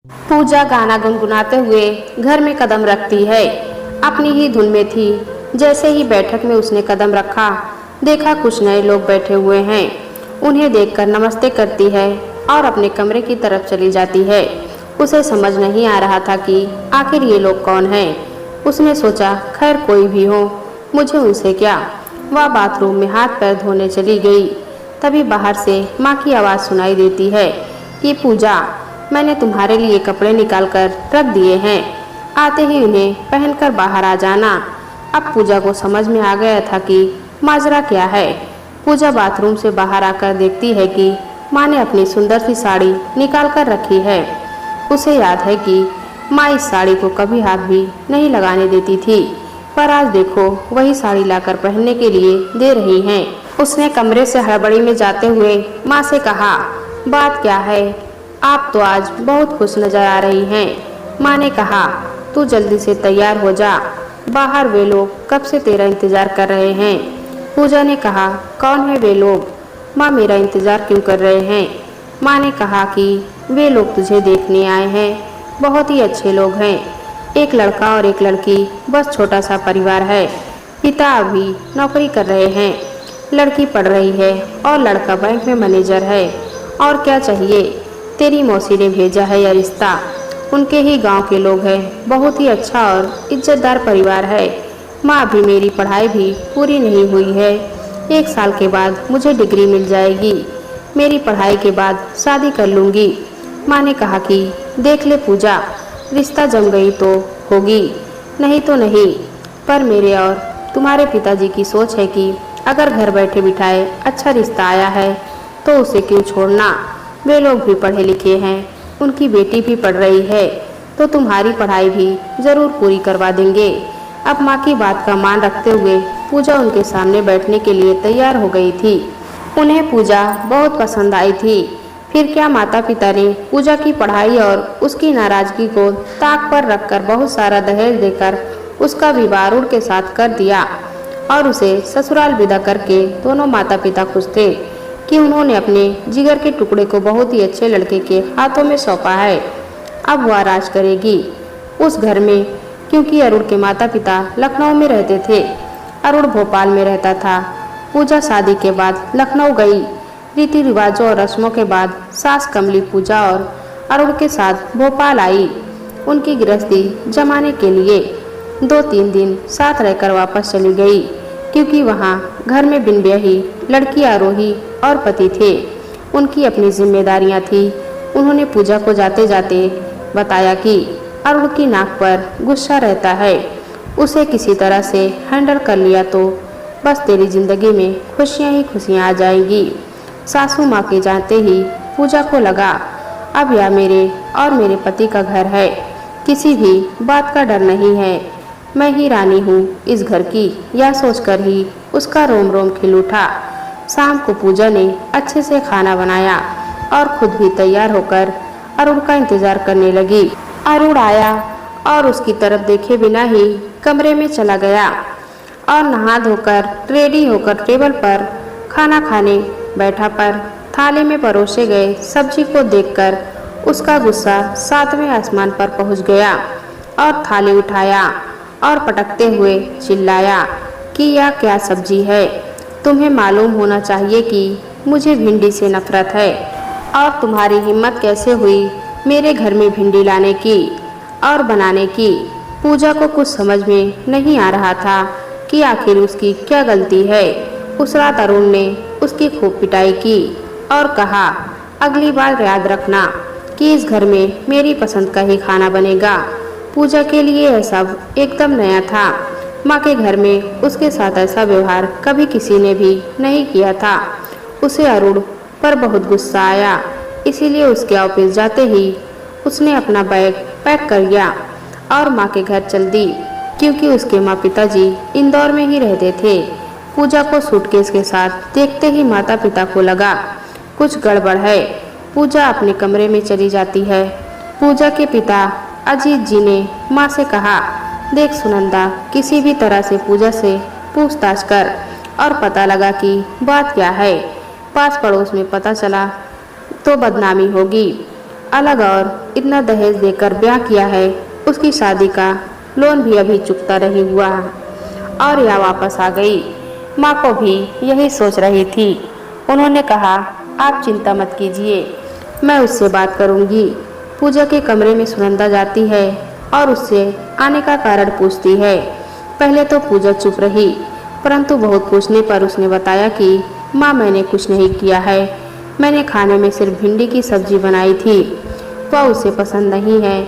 पूजा गाना गुनगुनाते हुए घर में कदम रखती है। अपनी ही धुन में थी। जैसे ही बैठक में उसने कदम रखा, देखा कुछ नए लोग बैठे हुए हैं। उन्हें देखकर नमस्ते करती है और अपने कमरे की तरफ चली जाती है। उसे समझ नहीं आ रहा था कि आखिर ये लोग कौन हैं। उसने सोचा, खैर कोई भी हो, मुझे उनसे क्या। वह बाथरूम में हाथ पैर धोने चली गई। तभी बाहर से माँ की आवाज़ सुनाई देती है कि पूजा, मैंने तुम्हारे लिए कपड़े निकाल कर रख दिए हैं, आते ही उन्हें पहनकर बाहर आ जाना। अब पूजा को समझ में आ गया था कि माजरा क्या है। पूजा बाथरूम से बाहर आकर देखती है कि माँ ने अपनी सुंदर सी साड़ी निकाल कर रखी है। उसे याद है कि माँ इस साड़ी को कभी हाथ भी नहीं लगाने देती थी, पर आज देखो वही साड़ी लाकर पहनने के लिए दे रही हैं। उसने कमरे से हड़बड़ी में जाते हुए माँ से कहा, बात क्या है, आप तो आज बहुत खुश नजर आ रही हैं। माँ ने कहा, तू जल्दी से तैयार हो जा, बाहर वे लोग कब से तेरा इंतजार कर रहे हैं। पूजा ने कहा, कौन है वे लोग? माँ, मेरा इंतजार क्यों कर रहे हैं? माँ ने कहा कि वे लोग तुझे देखने आए हैं, बहुत ही अच्छे लोग हैं। एक लड़का और एक लड़की, बस छोटा सा परिवार है। पिता अभी नौकरी कर रहे हैं, लड़की पढ़ रही है और लड़का बैंक में मैनेजर है। और क्या चाहिए, तेरी मौसी ने भेजा है यह रिश्ता। उनके ही गांव के लोग हैं, बहुत ही अच्छा और इज्जतदार परिवार है। माँ, अभी मेरी पढ़ाई भी पूरी नहीं हुई है, 1 साल के बाद मुझे डिग्री मिल जाएगी। मेरी पढ़ाई के बाद शादी कर लूँगी। माँ ने कहा कि देख ले पूजा, रिश्ता जम गई तो होगी, नहीं तो नहीं। पर मेरे और तुम्हारे पिताजी की सोच है कि अगर घर बैठे बिठाए अच्छा रिश्ता आया है तो उसे क्यों छोड़ना। वे लोग भी पढ़े लिखे हैं, उनकी बेटी भी पढ़ रही है, तो तुम्हारी पढ़ाई भी जरूर पूरी करवा देंगे। अब माँ की बात का मान रखते हुए पूजा उनके सामने बैठने के लिए तैयार हो गई थी। उन्हें पूजा बहुत पसंद आई थी। फिर क्या, माता पिता ने पूजा की पढ़ाई और उसकी नाराजगी को ताक पर रखकर बहुत सारा दहेज देकर उसका विवाह अरुण के साथ कर दिया और उसे ससुराल विदा करके दोनों माता पिता खुश थे कि उन्होंने अपने जिगर के टुकड़े को बहुत ही अच्छे लड़के के हाथों में सौंपा है। अब वह राज करेगी उस घर में, क्योंकि अरुण के माता पिता लखनऊ में रहते थे, अरुण भोपाल में रहता था। पूजा शादी के बाद लखनऊ गई। रीति रिवाजों और रस्मों के बाद सास कमली पूजा और अरुण के साथ भोपाल आई उनकी गृहस्थी जमाने के लिए। 2-3 दिन साथ रहकर वापस चली गई, क्योंकि वहाँ घर में बिन ब्याही लड़की आरोही और पति थे। उनकी अपनी जिम्मेदारियाँ थी। उन्होंने पूजा को जाते जाते बताया कि अरुण की नाक पर गुस्सा रहता है, उसे किसी तरह से हैंडल कर लिया तो बस तेरी जिंदगी में खुशियाँ ही खुशियाँ आ जाएंगी। सासू माँ के जाते ही पूजा को लगा, अब यह मेरे और मेरे पति का घर है, किसी भी बात का डर नहीं है, मैं ही रानी हूँ इस घर की। यह सोचकर ही उसका रोम रोम खिल उठा। शाम को पूजा ने अच्छे से खाना बनाया और खुद भी तैयार होकर अरुण का इंतजार करने लगी। अरुण आया और उसकी तरफ देखे बिना ही कमरे में चला गया और नहा धोकर रेडी होकर टेबल पर खाना खाने बैठा। पर थाली में परोसे गए सब्जी को देखकर उसका गुस्सा 7वें आसमान पर पहुंच गया और थाली उठाया और पटकते हुए चिल्लाया कि यह क्या सब्जी है, तुम्हें मालूम होना चाहिए कि मुझे भिंडी से नफरत है, और तुम्हारी हिम्मत कैसे हुई मेरे घर में भिंडी लाने की और बनाने की। पूजा को कुछ समझ में नहीं आ रहा था कि आखिर उसकी क्या गलती है। उस रात अरुण ने उसकी खूब पिटाई की और कहा, अगली बार याद रखना कि इस घर में मेरी पसंद का ही खाना बनेगा। पूजा के लिए यह सब एकदम नया था। माँ के घर में उसके साथ ऐसा व्यवहार कभी किसी ने भी नहीं किया था। उसे अरुण पर बहुत गुस्सा आया, इसीलिए उसके ऑफिस जाते ही उसने अपना बैग पैक कर लिया और माँ के घर चल दी, क्योंकि उसके माँ पिताजी इंदौर में ही रहते थे। पूजा को सूटकेस के साथ देखते ही माता पिता को लगा कुछ गड़बड़ है। पूजा अपने कमरे में चली जाती है। पूजा के पिता अजीत जी ने माँ से कहा, देख सुनंदा, किसी भी तरह से पूजा से पूछताछ कर और पता लगा कि बात क्या है। पास पड़ोस में पता चला तो बदनामी होगी। अलग और इतना दहेज देकर ब्याह किया है, उसकी शादी का लोन भी अभी चुकता नहीं हुआ और यह वापस आ गई। माँ को भी यही सोच रही थी। उन्होंने कहा, आप चिंता मत कीजिए, मैं उससे बात करूंगी। पूजा के कमरे में सुनंदा जाती है और उससे आने का कारण पूछती है। पहले तो पूजा चुप रही, परंतु बहुत पूछने पर उसने बताया कि माँ, मैंने कुछ नहीं किया है, मैंने खाने में सिर्फ भिंडी की सब्जी बनाई थी, वह उसे पसंद नहीं है,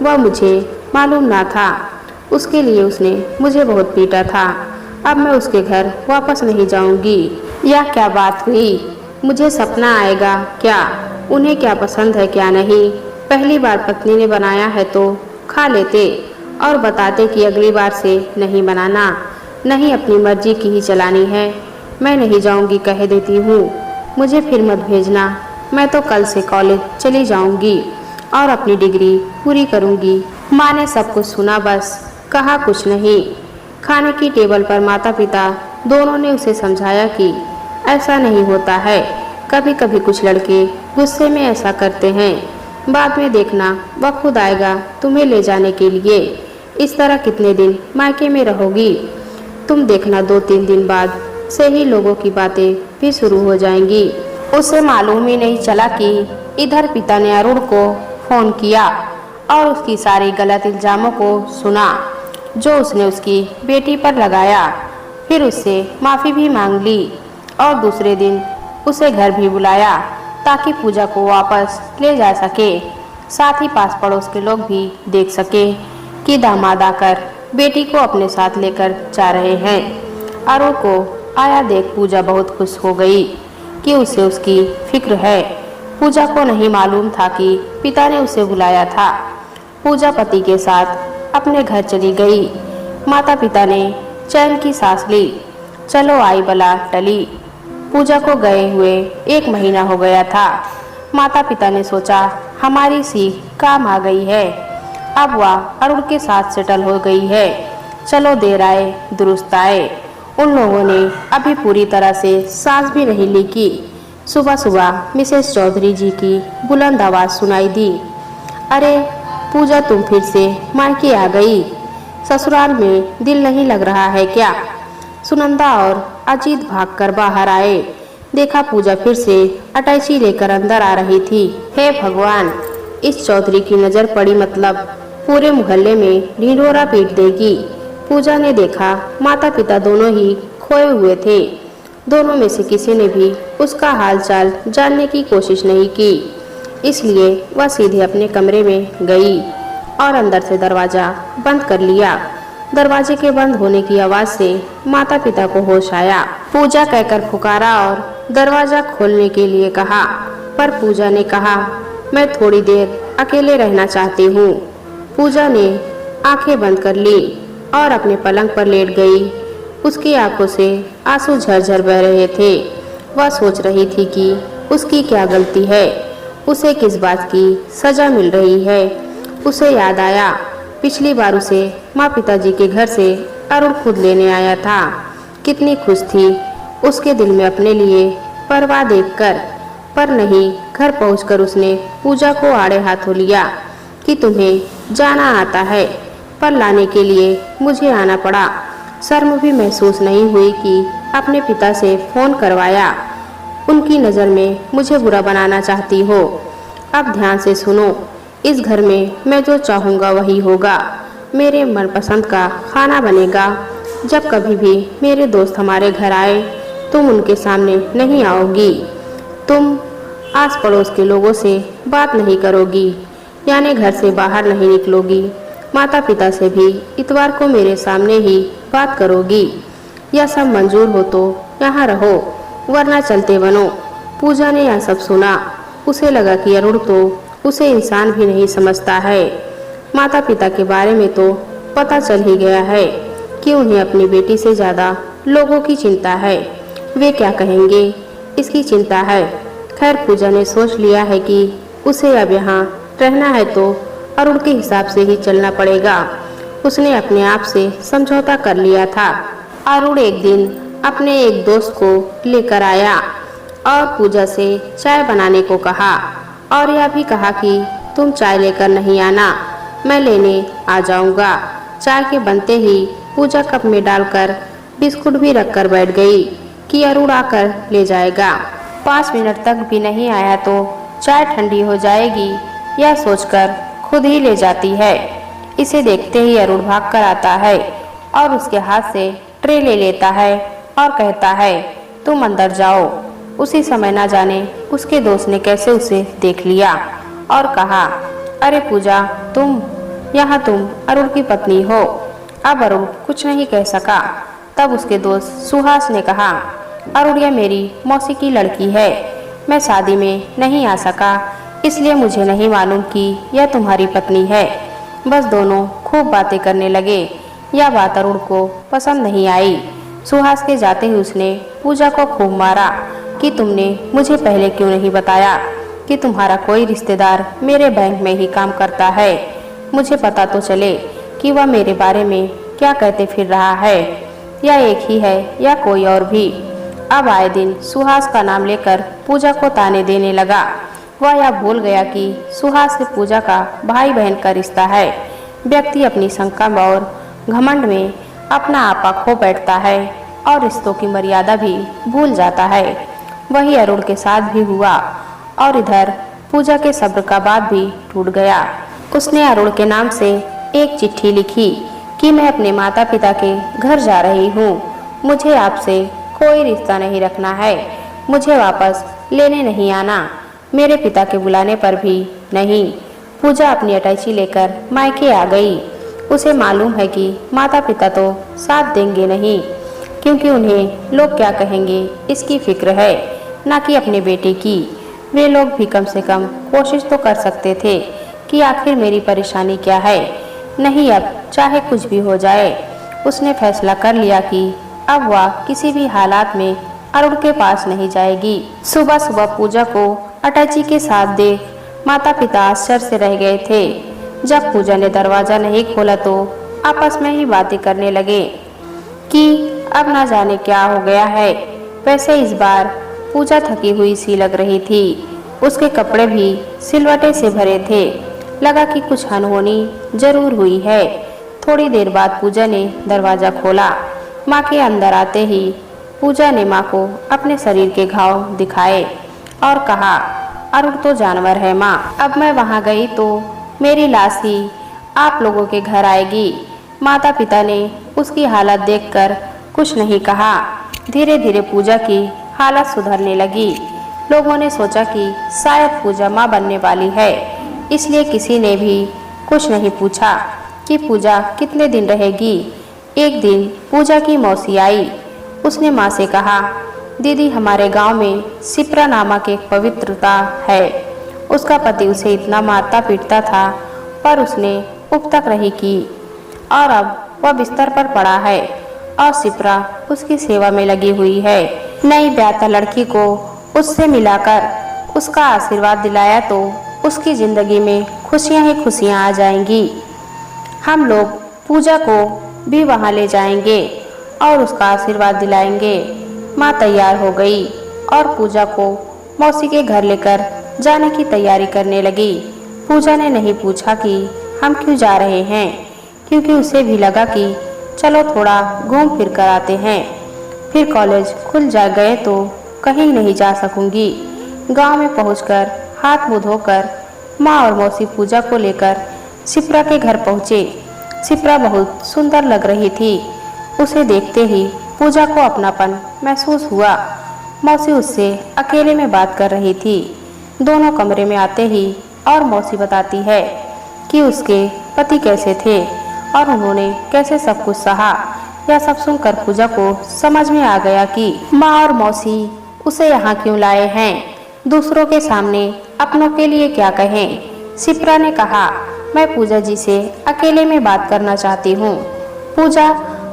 वह मुझे मालूम ना था, उसके लिए उसने मुझे बहुत पीटा था, अब मैं उसके घर वापस नहीं जाऊंगी। यह क्या बात हुई? मुझे सपना आएगा क्या? उन्हें क्या पसंद है क्या नहीं? पहली बार पत्नी ने बनाया है तो खा लेते और बताते कि अगली बार से नहीं बनाना, नहीं अपनी मर्जी की ही चलानी है। मैं नहीं जाऊंगी कह देती हूँ, मुझे फिर मत भेजना। मैं तो कल से कॉलेज चली जाऊंगी और अपनी डिग्री पूरी करूंगी। माँ ने सब कुछ सुना, बस कहा कुछ नहीं। खाने की टेबल पर माता पिता दोनों ने उसे समझाया कि ऐसा नहीं होता है, कभी कभी कुछ लड़के गुस्से में ऐसा करते हैं, बाद में देखना वह खुद आएगा तुम्हें ले जाने के लिए। इस तरह कितने दिन मायके में रहोगी? तुम देखना 2-3 दिन बाद से ही लोगों की बातें भी शुरू हो जाएंगी। उसे मालूम ही नहीं चला कि इधर पिता ने अरुण को फोन किया और उसकी सारी गलत इल्जामों को सुना जो उसने उसकी बेटी पर लगाया। फिर उससे माफ़ी भी मांग ली और दूसरे दिन उसे घर भी बुलाया ताकि पूजा को वापस ले जा सके। साथ ही पास पड़ोस के लोग भी देख सके कि दामाद आकर बेटी को अपने साथ लेकर जा रहे हैं। अरुण को आया देख पूजा बहुत खुश हो गई कि उसे उसकी फिक्र है। पूजा को नहीं मालूम था कि पिता ने उसे बुलाया था। पूजा पति के साथ अपने घर चली गई। माता पिता ने चैन की सांस ली। चलो आई बला टली। पूजा को गए हुए 1 महीना हो गया था। माता पिता ने सोचा हमारी सीख काम आ गई है, अब वह अरुण के साथ सेटल हो गई है। चलो देर आए दुरुस्त आए। उन लोगों ने अभी पूरी तरह से सांस भी नहीं ली कि सुबह सुबह मिसेस चौधरी जी की बुलंद आवाज़ सुनाई दी, अरे पूजा, तुम फिर से मायके आ गई? ससुराल में दिल नहीं लग रहा है क्या? सुनंदा और अजीत भागकर बाहर आए। देखा पूजा फिर से अटैची लेकर अंदर आ रही थी। हे भगवान, इस चौधरी की नज़र पड़ी मतलब पूरे मोहल्ले में ढिंढोरा पीट देगी। पूजा ने देखा माता पिता दोनों ही खोए हुए थे। दोनों में से किसी ने भी उसका हालचाल जानने की कोशिश नहीं की, इसलिए वह सीधे अपने कमरे में गई और अंदर से दरवाज़ा बंद कर लिया। दरवाजे के बंद होने की आवाज़ से माता पिता को होश आया। पूजा कहकर पुकारा और दरवाज़ा खोलने के लिए कहा, पर पूजा ने कहा, मैं थोड़ी देर अकेले रहना चाहती हूँ। पूजा ने आंखें बंद कर ली और अपने पलंग पर लेट गई। उसकी आंखों से आंसू झरझर बह रहे थे। वह सोच रही थी कि उसकी क्या गलती है, उसे किस बात की सजा मिल रही है। उसे याद आया पिछली बार उसे माँ पिताजी के घर से अरुण खुद लेने आया था। कितनी खुश थी उसके दिल में अपने लिए परवाह देखकर। पर नहीं, घर पहुंचकर उसने पूजा को आड़े हाथों लिया कि तुम्हें जाना आता है, पर लाने के लिए मुझे आना पड़ा। शर्म भी महसूस नहीं हुई कि अपने पिता से फ़ोन करवाया। उनकी नज़र में मुझे बुरा बनाना चाहती हो। अब ध्यान से सुनो, इस घर में मैं जो चाहूँगा वही होगा। मेरे मनपसंद का खाना बनेगा। जब कभी भी मेरे दोस्त हमारे घर आए तुम उनके सामने नहीं आओगी। तुम आस पड़ोस के लोगों से बात नहीं करोगी, यानी घर से बाहर नहीं निकलोगी। माता पिता से भी इतवार को मेरे सामने ही बात करोगी। यह सब मंजूर हो तो यहाँ रहो, वरना चलते बनो। पूजा ने यह सब सुना। उसे लगा कि अरुण तो उसे इंसान भी नहीं समझता है। माता पिता के बारे में तो पता चल ही गया है कि उन्हें अपनी बेटी से ज़्यादा लोगों की चिंता है। वे क्या कहेंगे, इसकी चिंता है। खैर, पूजा ने सोच लिया है कि उसे अब यहाँ रहना है तो अरुण के हिसाब से ही चलना पड़ेगा। उसने अपने आप से समझौता कर लिया था। अरुण एक दिन अपने एक दोस्त को लेकर आया और पूजा से चाय बनाने को कहा। और यह भी कहा कि तुम चाय लेकर नहीं आना, मैं लेने आ जाऊंगा। चाय के बनते ही पूजा कप में डालकर बिस्कुट भी रखकर बैठ गई कि अरुण आकर ले जाएगा। 5 मिनट तक भी नहीं आया तो चाय ठंडी हो जाएगी, यह सोचकर खुद ही ले जाती है। इसे देखते ही अरुण भाग कर आता है और उसके हाथ से ट्रे ले लेता है और कहता है, तुम अंदर जाओ। उसी समय ना जाने उसके दोस्त ने कैसे उसे देख लिया और कहा, अरे पूजा, तुम अरुण की पत्नी हो। अब अरुण कुछ नहीं कह सका। तब उसके दोस्त सुहास ने कहा, अरुण यह मेरी मौसी की लड़की है, मैं शादी में नहीं आ सका, इसलिए मुझे नहीं मालूम कि यह तुम्हारी पत्नी है। बस दोनों खूब बातें करने लगे। यह बात अरुण को पसंद नहीं आई। सुहास के जाते ही उसने पूजा को खूब मारा कि तुमने मुझे पहले क्यों नहीं बताया कि तुम्हारा कोई रिश्तेदार मेरे बैंक में ही काम करता है। मुझे पता तो चले कि वह मेरे बारे में क्या कहते फिर रहा है, या एक ही है या कोई और भी। अब आए दिन सुहास का नाम लेकर पूजा को ताने देने लगा। वह यह भूल गया कि सुहास से पूजा का भाई बहन का रिश्ता है। व्यक्ति अपनी शंका और घमंड में अपना आपा खो बैठता है और रिश्तों की मर्यादा भी भूल जाता है। वही अरुण के साथ भी हुआ और इधर पूजा के सब्र का बात भी टूट गया। उसने अरुण के नाम से एक चिट्ठी लिखी कि मैं अपने माता पिता के घर जा रही हूँ, मुझे आपसे कोई रिश्ता नहीं रखना है, मुझे वापस लेने नहीं आना, मेरे पिता के बुलाने पर भी नहीं। पूजा अपनी अटैची लेकर मायके आ गई। उसे मालूम है कि माता पिता तो साथ देंगे नहीं, क्योंकि उन्हें लोग क्या कहेंगे इसकी फिक्र है, ना कि अपने बेटे की। वे लोग भी कम से कम कोशिश तो कर सकते थे कि आखिर मेरी परेशानी क्या है। नहीं, अब चाहे कुछ भी हो जाए। उसने फैसला कर लिया कि अब वह किसी भी हालात में अरुण के पास नहीं जाएगी। सुबह सुबह पूजा को अटैची के साथ देख माता पिता आश्चर्य से रह गए थे। जब पूजा ने दरवाजा नहीं खोला तो आपस में ही बातें करने लगे कि अब ना जाने क्या हो गया है। वैसे इस बार पूजा थकी हुई सी लग रही थी। उसके कपड़े भी सिलवटे से भरे थे। लगा कि कुछ अनहोनी जरूर हुई है। थोड़ी देर बाद पूजा ने दरवाजा खोला। माँ के अंदर आते ही पूजा ने माँ को अपने शरीर के घाव दिखाए और कहा, अरुण तो जानवर है माँ, अब मैं वहाँ गई तो मेरी लाश ही आप लोगों के घर आएगी। माता पिता ने उसकी हालत देखकर कुछ नहीं कहा। धीरे धीरे पूजा की हालत सुधरने लगी। लोगों ने सोचा कि शायद पूजा माँ बनने वाली है, इसलिए किसी ने भी कुछ नहीं पूछा कि पूजा कितने दिन रहेगी। एक दिन पूजा की मौसी आई। उसने माँ से कहा, दीदी हमारे गांव में सिप्रा नामक एक पवित्रता है। उसका पति उसे इतना मारता पीटता था पर उसने उब तक नहीं की और अब वह बिस्तर पर पड़ा है और सिप्रा उसकी सेवा में लगी हुई है। नई ब्याहता लड़की को उससे मिलाकर उसका आशीर्वाद दिलाया तो उसकी जिंदगी में खुशियां ही खुशियां आ जाएंगी। हम लोग पूजा को भी वहां ले जाएंगे और उसका आशीर्वाद दिलाएंगे। माँ तैयार हो गई और पूजा को मौसी के घर लेकर जाने की तैयारी करने लगी। पूजा ने नहीं पूछा कि हम क्यों जा रहे हैं, क्योंकि उसे भी लगा कि चलो थोड़ा घूम फिर कर आते हैं। फिर कॉलेज खुल जा गए तो कहीं नहीं जा सकूंगी। गांव में पहुंचकर हाथ मुंह धोकर माँ और मौसी पूजा को लेकर सिप्रा के घर पहुँचे। सिप्रा बहुत सुंदर लग रही थी। उसे देखते ही पूजा को अपनापन महसूस हुआ। मौसी उससे अकेले में बात कर रही थी। दोनों कमरे में आते ही और मौसी बताती है कि उसके पति कैसे थे और उन्होंने कैसे सब कुछ सहा। यह सब सुनकर पूजा को समझ में आ गया कि माँ और मौसी उसे यहाँ क्यों लाए हैं, दूसरों के सामने अपनों के लिए क्या कहें। सिप्रा ने कहा, मैं पूजा जी से अकेले में बात करना चाहती हूँ। पूजा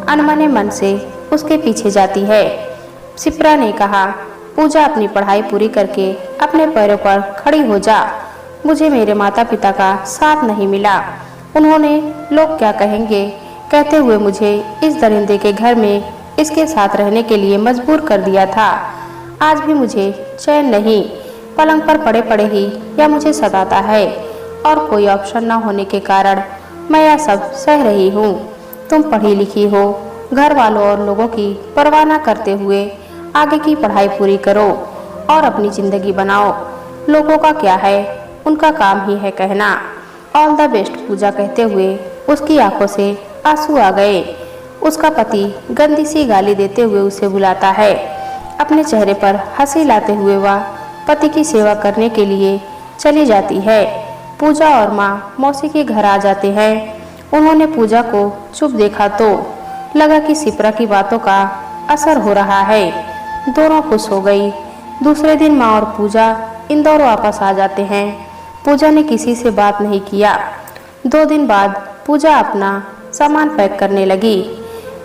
अनमने मन से उसके पीछे जाती है। सिप्रा ने कहा, पूजा अपनी पढ़ाई पूरी करके अपने पैरों पर खड़ी हो जा। मुझे मेरे माता पिता का साथ नहीं मिला। उन्होंने लोग क्या कहेंगे कहते हुए मुझे इस दरिंदे के घर में इसके साथ रहने के लिए मजबूर कर दिया था। आज भी मुझे चैन नहीं। पलंग पर पड़े पड़े ही यह मुझे सताता है और कोई ऑप्शन न होने के कारण मैं यह सब सह रही हूँ। तुम पढ़ी लिखी हो, घर वालों और लोगों की परवाह न करते हुए आगे की पढ़ाई पूरी करो और अपनी जिंदगी बनाओ। लोगों का क्या है, उनका काम ही है कहना। ऑल द बेस्ट पूजा कहते हुए उसकी आंखों से आंसू आ गए। उसका पति गंदी सी गाली देते हुए उसे बुलाता है। अपने चेहरे पर हंसी लाते हुए वह पति की सेवा करने के लिए चली जाती है। पूजा और माँ मौसी के घर आ जाते हैं। उन्होंने पूजा को चुप देखा तो लगा कि सिप्रा की बातों का असर हो रहा है। दोनों खुश हो गई। दूसरे दिन माँ और पूजा इंदौर वापस आ जाते हैं। पूजा ने किसी से बात नहीं किया। 2 दिन बाद पूजा अपना सामान पैक करने लगी।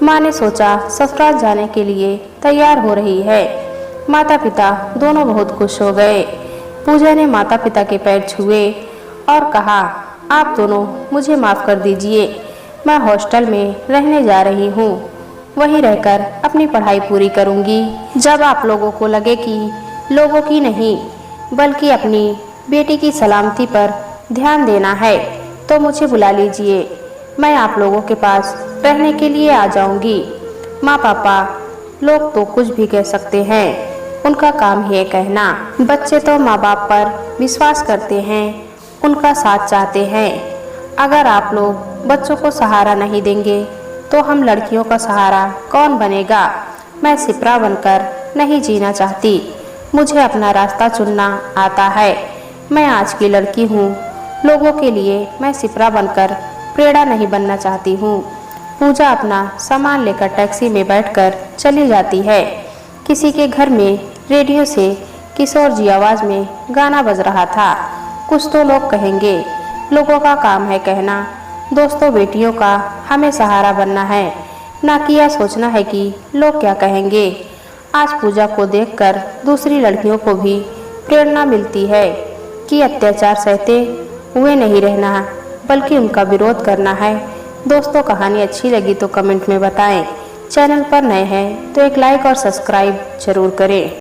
माँ ने सोचा ससुराल जाने के लिए तैयार हो रही है। माता पिता दोनों बहुत खुश हो गए। पूजा ने माता पिता के पैर छुए और कहा, आप दोनों मुझे माफ़ कर दीजिए। मैं हॉस्टल में रहने जा रही हूँ। वहीं रहकर अपनी पढ़ाई पूरी करूँगी। जब आप लोगों को लगे कि लोगों की नहीं बल्कि अपनी बेटी की सलामती पर ध्यान देना है तो मुझे बुला लीजिए। मैं आप लोगों के पास रहने के लिए आ जाऊंगी। माँ पापा लोग तो कुछ भी कह सकते हैं, उनका काम है कहना। बच्चे तो माँ बाप पर विश्वास करते हैं, उनका साथ चाहते हैं। अगर आप लोग बच्चों को सहारा नहीं देंगे तो हम लड़कियों का सहारा कौन बनेगा। मैं सिप्रा बनकर नहीं जीना चाहती। मुझे अपना रास्ता चुनना आता है। मैं आज की लड़की हूँ। लोगों के लिए मैं सिप्रा बनकर प्रेरणा नहीं बनना चाहती हूँ। पूजा अपना सामान लेकर टैक्सी में बैठकर चली जाती है। किसी के घर में रेडियो से किशोर जी आवाज़ में गाना बज रहा था। कुछ तो लोग कहेंगे, लोगों का काम है कहना। दोस्तों बेटियों का हमें सहारा बनना है, ना कि यह सोचना है कि लोग क्या कहेंगे। आज पूजा को देखकर दूसरी लड़कियों को भी प्रेरणा मिलती है कि अत्याचार सहते हुए नहीं रहना बल्कि उनका विरोध करना है। दोस्तों कहानी अच्छी लगी तो कमेंट में बताएं। चैनल पर नए हैं तो एक लाइक और सब्सक्राइब जरूर करें।